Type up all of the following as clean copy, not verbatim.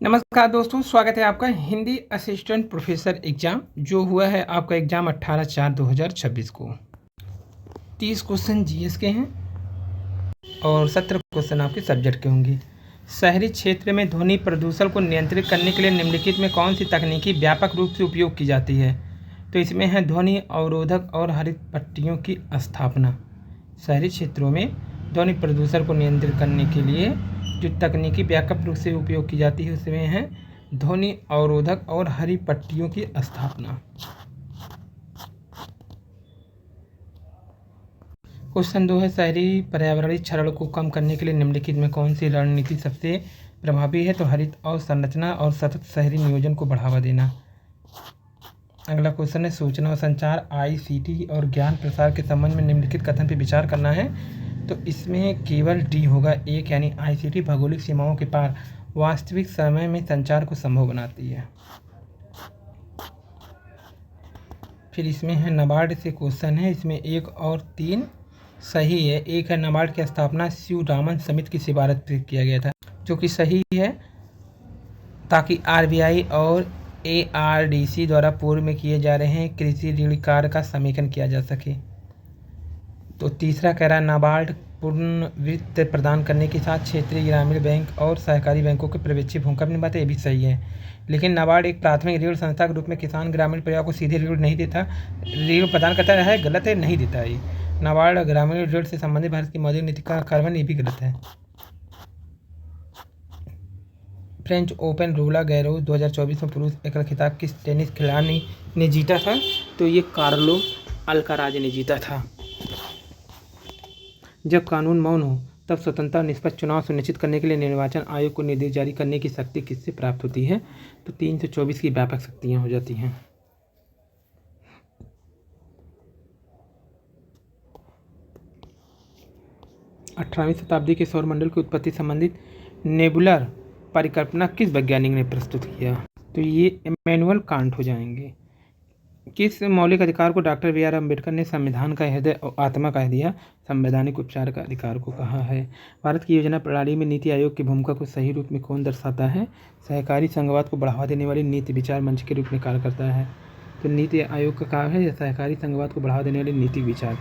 नमस्कार दोस्तों, स्वागत है आपका हिंदी असिस्टेंट प्रोफेसर एग्ज़ाम जो हुआ है आपका एग्ज़ाम 18/4/2026 को। 30 क्वेश्चन जीएस के हैं और 17 क्वेश्चन आपके सब्जेक्ट के होंगे। शहरी क्षेत्र में ध्वनि प्रदूषण को नियंत्रित करने के लिए निम्नलिखित में कौन सी तकनीकी व्यापक रूप से उपयोग की जाती है? तो इसमें है ध्वनि अवरोधक और हरित पट्टियों की स्थापना। शहरी क्षेत्रों में ध्वनि प्रदूषण को नियंत्रित करने के लिए जो तकनीकी व्यापक रूप से उपयोग की जाती है उसमें है ध्वनि अवरोधक और हरी पट्टियों की स्थापना। क्वेश्चन 2 है शहरी पर्यावरणीय क्षरण को कम करने के लिए निम्नलिखित में कौन सी रणनीति सबसे प्रभावी है? तो हरित अवसंरचना और सतत शहरी नियोजन को बढ़ावा देना। अगला क्वेश्चन है सूचना और संचार आईसीटी और ज्ञान प्रसार के संबंध में निम्नलिखित कथन पर विचार करना है। तो इसमें केवल डी होगा, एक यानी आईसीटी भौगोलिक सीमाओं के पार वास्तविक समय में संचार को संभव बनाती है। फिर इसमें है नाबार्ड से क्वेश्चन है, इसमें 1 और 3 सही है। एक है नाबार्ड की स्थापना शिवरामन समिति की सिफारिश पर किया गया था, जो कि सही है, ताकि आरबीआई और एआरडीसी द्वारा पूर्व में किए जा रहे हैं कृषि ऋण कार्य का समेकन किया जा सके। तो तीसरा कह रहा है नाबार्ड पूर्ण वित्त प्रदान करने के साथ क्षेत्रीय ग्रामीण बैंक और सहकारी बैंकों के पर्यवेक्षी भूमिका निभाते, ये भी सही है। लेकिन नाबार्ड एक प्राथमिक ऋण संस्था के रूप में किसान ग्रामीण परिवार को सीधे ऋण नहीं देता, ऋण प्रदान करता है, गलत है, नहीं देता है। नाबार्ड ग्रामीण ऋण से संबंधित भारत की मौद्रिक नीति का कार्यान्वयन, ये भी गलत है। फ्रेंच ओपन रोला गैरोस 2024 में पुरुष एकल खिताब किस टेनिस खिलाड़ी ने जीता था? तो ये कार्लो अल्काराज ने जीता था। जब कानून मौन हो तब स्वतंत्र और निष्पक्ष चुनाव सुनिश्चित करने के लिए निर्वाचन आयोग को निर्देश जारी करने की शक्ति किससे प्राप्त होती है? तो 324 की व्यापक शक्तियां हो जाती हैं। अठारहवीं शताब्दी के सौरमंडल की उत्पत्ति संबंधित नेबुलर परिकल्पना किस वैज्ञानिक ने प्रस्तुत किया? तो ये इमैनुअल कांट हो जाएंगे। किस मौलिक अधिकार को डॉक्टर बी आर अम्बेडकर ने संविधान का हृदय और आत्मा कह दिया? संवैधानिक उपचार का अधिकार को कहा है। भारत की योजना प्रणाली में नीति आयोग की भूमिका को सही रूप में कौन दर्शाता है? सहकारी संघवाद को बढ़ावा देने वाली नीति विचार मंच के रूप में कार्य करता है। तो नीति आयोग का काम है या सहकारी संघवाद को बढ़ावा देने वाली नीति विचार।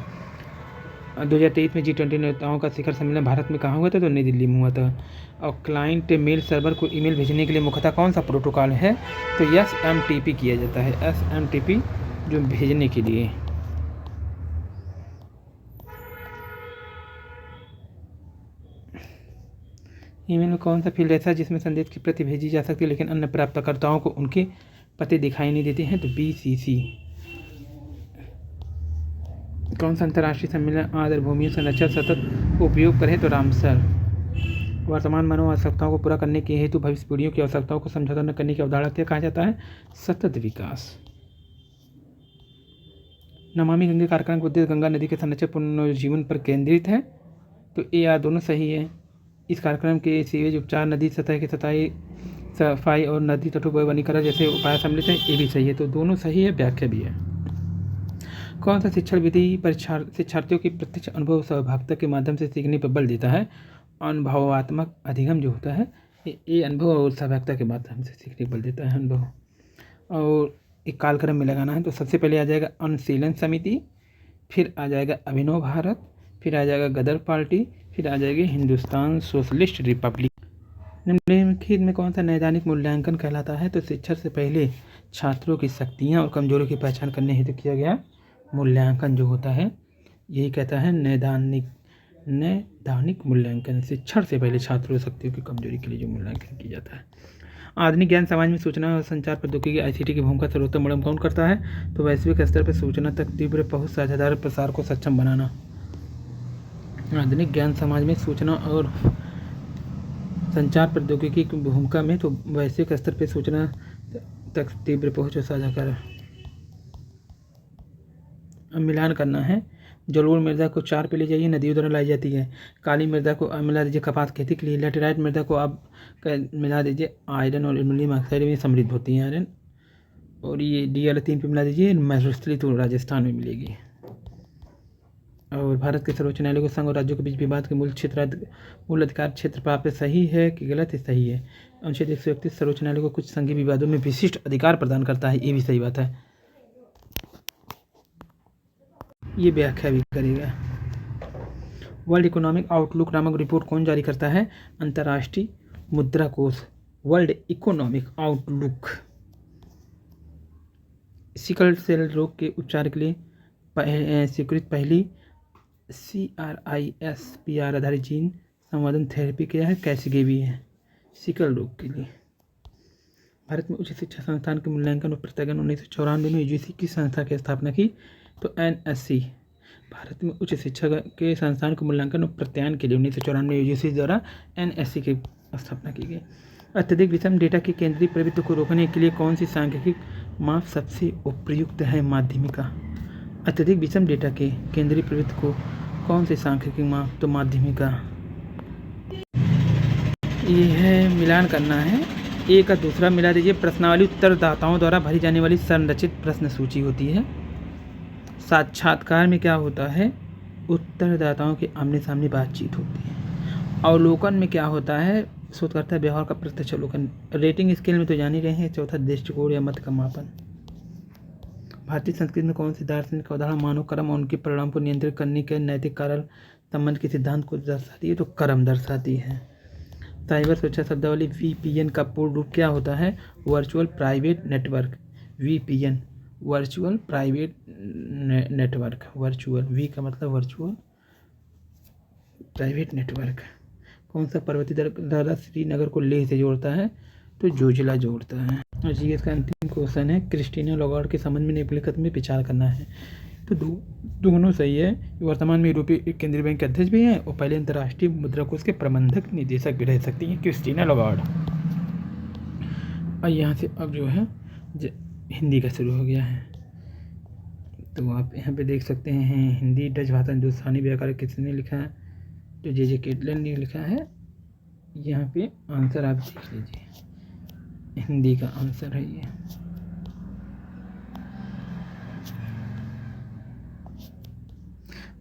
2023 में G20 नेताओं का शिखर सम्मेलन भारत में कहाँ हुआ था? तो नई दिल्ली में हुआ था। और क्लाइंट मेल सर्वर को ईमेल भेजने के लिए मुख्यतः कौन सा प्रोटोकॉल है? तो SMTP किया जाता है, SMTP जो भेजने के लिए। ईमेल में कौन सा फील्ड ऐसा है जिसमें संदेश की प्रति भेजी जा सकती है लेकिन अन्य प्राप्तकर्ताओं को उनके पते दिखाई नहीं देते हैं? तो BCC। कौन सा अंतर्राष्ट्रीय सम्मेलन आर्द्र भूमि संरक्षण सतत उपयोग करे? तो रामसर। वर्तमान मानव आवश्यकताओं को पूरा करने के हेतु भविष्य पीढ़ियों की आवश्यकताओं को समझौता न करने की अवधारणा को कहा जाता है सतत विकास। नमामि गंगे कार्यक्रम का उद्देश्य गंगा नदी के संरक्षण पुनर्जीवन पर केंद्रित है। तो ये दोनों सही है। इस कार्यक्रम के सीवेज उपचार, नदी सतह की सफाई और नदी तटों पर वनीकरण जैसे उपाय सम्मिलित हैं, ये भी सही है। तो दोनों सही है, व्याख्या भी है। कौन सा शिक्षण विधि शिक्षार्थियों की प्रत्यक्ष अनुभव सहभागिता के माध्यम से सीखने पर बल देता है? अनुभवात्मक अधिगम जो होता है ये अनुभव और सहभागिता के माध्यम से सीखने पर बल देता है, अनुभव। और एक कालक्रम में लगाना है तो सबसे पहले आ जाएगा अनुशीलन समिति, फिर आ जाएगा अभिनव भारत, फिर आ जाएगा गदर पार्टी, फिर आ जाएगी हिंदुस्तान सोशलिस्ट रिपब्लिक। निम्नलिखित में कौन सा नैदानिक मूल्यांकन कहलाता है? तो शिक्षा से पहले छात्रों की शक्तियाँ और कमजोरियों की पहचान करने हेतु किया गया मूल्यांकन जो होता है यही कहता है नैदानिक मूल्यांकन। शिक्षण से पहले छात्रों की शक्तियों की कमजोरी के लिए जो मूल्यांकन किया जाता है। आधुनिक ज्ञान समाज में सूचना और संचार प्रौद्योगिकी आईसीटी की भूमिका सर्वोत्तम मध्यम कौन करता है? तो वैश्विक स्तर पर सूचना तक तीव्र पहुंच साझेदार प्रसार को सक्षम बनाना। आधुनिक ज्ञान समाज में सूचना और संचार प्रौद्योगिकी की भूमिका में तो वैश्विक स्तर पर सूचना तक तीव्र पहुंच और साझा कर मिलान करना है। जलोढ़ मृदा को 4 पे ले जाइए, नदियों द्वारा लाई जाती है। काली मृदा को मिला दीजिए कपास खेती के लिए। लेटेराइट मृदा को आप मिला दीजिए आयरन और एल्युमिनियम ऑक्साइड में समृद्ध होती है आयरन। और ये DL3 पे मिला दीजिए, मरुस्थली तो राजस्थान में मिलेगी। और भारत के सर्वोच्च न्यायालय को संघ और राज्यों के बीच विवाद के मूल अधिकार क्षेत्र प्राप्त है। सही है कि गलत है? सही है। अनुच्छेद 131 सर्वोच्च न्यायालय को कुछ संघीय विवादों में विशिष्ट अधिकार प्रदान करता है। ये भी सही बात है। ये व्याख्या भी करेगा। वर्ल्ड इकोनॉमिक आउटलुक नामक रिपोर्ट कौन जारी करता है? अंतर्राष्ट्रीय मुद्रा कोष। World economic outlook. Sickle cell रोग के उपचार के लिए स्वीकृत पहली CRISPR आधारित जीन संवर्धन थेरेपी क्या है? कैसिगेवी है सिकल रोग के लिए। भारत में उच्च शिक्षा संस्थान के मूल्यांकन और प्रत्यायन 1994 में UGC की संस्था की स्थापना की? तो NSC। भारत में उच्च शिक्षा के संस्थान के मूल्यांकन और प्रत्यायन के लिए 1994 में UGC द्वारा NSC की स्थापना की गई। अत्यधिक विषम डेटा के केंद्रीय प्रवृत्ति को रोकने के लिए कौन सी सांख्यिकी माप सबसे उपयुक्त है? माध्यमिका। अत्यधिक विषम डेटा के केंद्रीय प्रवृत्ति को कौन सी सांख्यिकी माप? तो माध्यमिका। ये है मिलान करना है, एक का दूसरा मिला दीजिए। प्रश्नावली उत्तरदाताओं द्वारा भरी जाने वाली संरचित प्रश्न सूची होती है। साक्षात्कार में क्या होता है? उत्तरदाताओं के आमने सामने बातचीत होती है। अवलोकन में क्या होता है? शोधकर्ता व्यवहार का प्रत्यक्ष अवलोकन। रेटिंग स्केल में तो जान ही रहे हैं। चौथा दृष्टिकोण या मत का मापन। भारतीय संस्कृति में कौन सी दार्शनिक अवधारणा मानव कर्म और उनके परिणाम को नियंत्रित करने के नैतिक कारण संबंध के सिद्धांत को दर्शाती है? तो कर्म दर्शाती है। साइबर सुरक्षा शब्दावली VPN का पूर्ण रूप क्या होता है? Virtual private network. VPN virtual private network. Virtual, V का मतलब वर्चुअल, प्राइवेट नेटवर्क। कौन सा पर्वतीय दर्रा श्रीनगर को लेह से जोड़ता है? तो जोजिला जोड़ता है। और GS का अंतिम क्वेश्चन है, क्रिस्टीना लॉगार्ड के संबंध में निम्नलिखित में विचार करना है। तो दोनों सही है। वर्तमान में यूरोपीय केंद्रीय बैंक के अध्यक्ष भी हैं और पहले अंतर्राष्ट्रीय मुद्रा कोष के प्रबंधक निदेशक भी रह सकती हैं क्रिस्टीना लॉगार्ड। और यहाँ से अब जो है हिंदी का शुरू हो गया है। तो आप यहाँ पे देख सकते हैं हिंदी डच भाषा हिंदुस्तानी व्याकरण किसने लिखा है? तो JJ केटलन ने लिखा है। यहाँ पे आंसर आप देख लीजिए, हिंदी का आंसर है ये।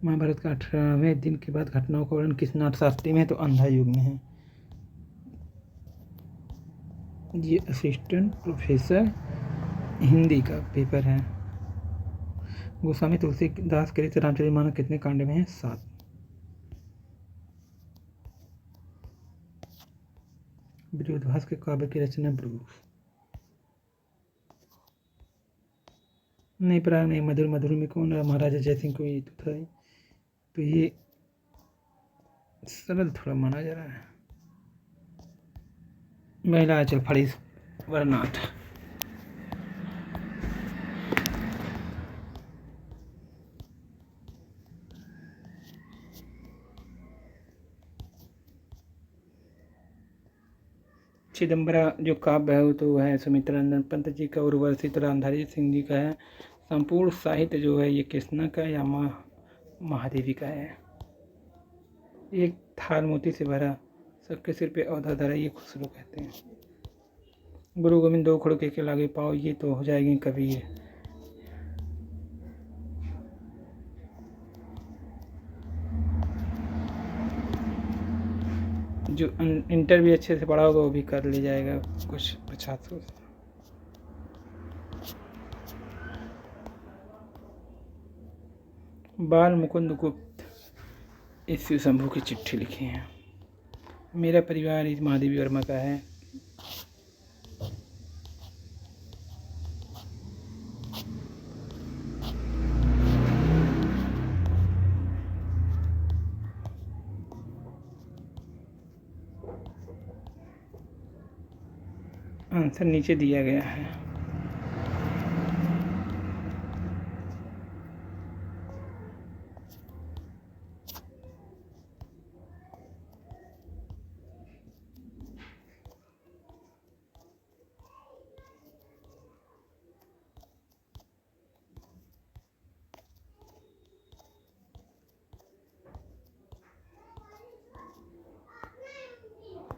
महाभारत का 18वें दिन के बाद घटनाओं का वर्णन किस नाट्यशास्त्री में है? तो अंधा युग में है। ये असिस्टेंट प्रोफेसर हिंदी का पेपर है। गोस्वामी तुलसीदास के लिए रामचरितमानस कितने कांड में है? 7। विरोधाभास के काव्य की रचना ब्रूस। नहीं प्राग नहीं, मधुर मधुर में कौन रहा? महाराजा जयसिंह को ये तो था। तो ये सरल थोड़ा माना जा रहा है। महिला आचल फड़ी वरनाथ। चिदम्बरा जो काव्य है वो तो है सुमित्रा नंदन पंत जी का, उर्वशी तो रामधारी सिंह जी का है। संपूर्ण साहित्य जो है ये कृष्णा का या महादेवी का है। एक थाल मोती से भरा, सबके सिर पे औधा धरा, ये खुसरो कहते हैं। गुरु गोविंद दो खड़के के लागे पाओ, ये तो हो जाएगी कबीर। जो इंटर भी अच्छे से पढ़ा होगा वो भी कर ले जाएगा कुछ 50। बाल मुकुंद गुप्त इस शिव शंभू की चिट्ठी लिखी है। मेरा परिवार इस महादेवी वर्मा का है। आंसर नीचे दिया गया है।